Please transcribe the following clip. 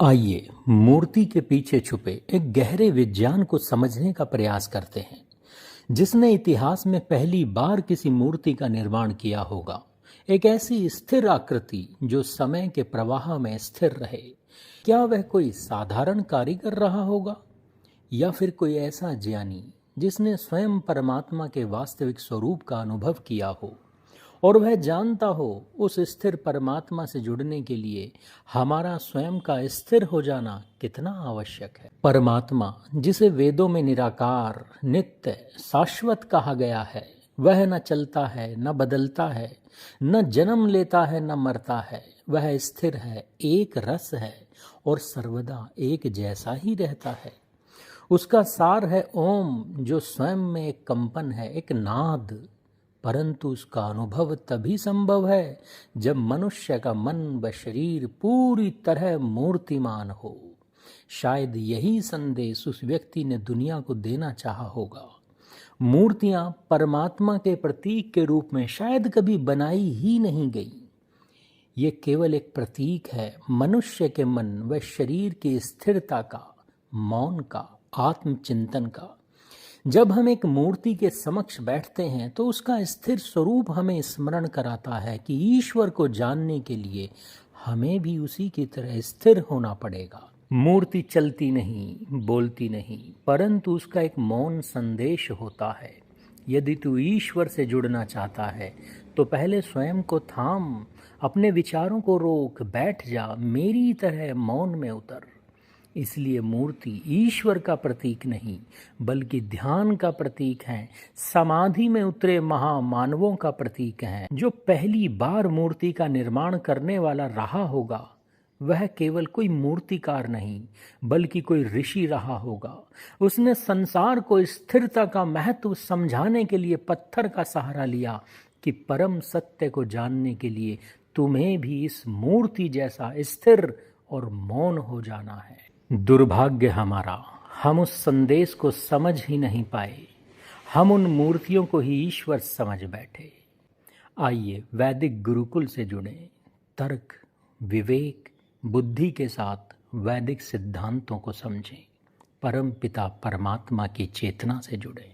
आइए मूर्ति के पीछे छुपे एक गहरे विज्ञान को समझने का प्रयास करते हैं जिसने इतिहास में पहली बार किसी मूर्ति का निर्माण किया होगा। एक ऐसी स्थिर आकृति जो समय के प्रवाह में स्थिर रहे। क्या वह कोई साधारण कारीगर रहा होगा या फिर कोई ऐसा ज्ञानी जिसने स्वयं परमात्मा के वास्तविक स्वरूप का अनुभव किया हो और वह जानता हो उस स्थिर परमात्मा से जुड़ने के लिए हमारा स्वयं का स्थिर हो जाना कितना आवश्यक है। परमात्मा जिसे वेदों में निराकार, नित्य, शाश्वत कहा गया है, वह न चलता है, न बदलता है, न जन्म लेता है, न मरता है। वह स्थिर है, एक रस है और सर्वदा एक जैसा ही रहता है। उसका सार है ओम, जो स्वयं में एक कंपन है, एक नाद। परंतु उसका अनुभव तभी संभव है जब मनुष्य का मन व शरीर पूरी तरह मूर्तिमान हो। शायद यही संदेश उस व्यक्ति ने दुनिया को देना चाहा होगा। मूर्तियां परमात्मा के प्रतीक के रूप में शायद कभी बनाई ही नहीं गई। ये केवल एक प्रतीक है मनुष्य के मन व शरीर की स्थिरता का, मौन का, आत्मचिंतन का। जब हम एक मूर्ति के समक्ष बैठते हैं तो उसका स्थिर स्वरूप हमें स्मरण कराता है कि ईश्वर को जानने के लिए हमें भी उसी की तरह स्थिर होना पड़ेगा। मूर्ति चलती नहीं, बोलती नहीं, परंतु उसका एक मौन संदेश होता है। यदि तू ईश्वर से जुड़ना चाहता है तो पहले स्वयं को थाम, अपने विचारों को रोक, बैठ जा, मेरी तरह मौन में उतर। इसलिए मूर्ति ईश्वर का प्रतीक नहीं बल्कि ध्यान का प्रतीक है, समाधि में उतरे महामानवों का प्रतीक है। जो पहली बार मूर्ति का निर्माण करने वाला रहा होगा वह केवल कोई मूर्तिकार नहीं बल्कि कोई ऋषि रहा होगा। उसने संसार को स्थिरता का महत्व समझाने के लिए पत्थर का सहारा लिया कि परम सत्य को जानने के लिए तुम्हें भी इस मूर्ति जैसा स्थिर और मौन हो जाना है। दुर्भाग्य हमारा, हम उस संदेश को समझ ही नहीं पाए। हम उन मूर्तियों को ही ईश्वर समझ बैठे। आइए वैदिक गुरुकुल से जुड़े, तर्क, विवेक, बुद्धि के साथ वैदिक सिद्धांतों को समझें, परम पिता परमात्मा की चेतना से जुड़े।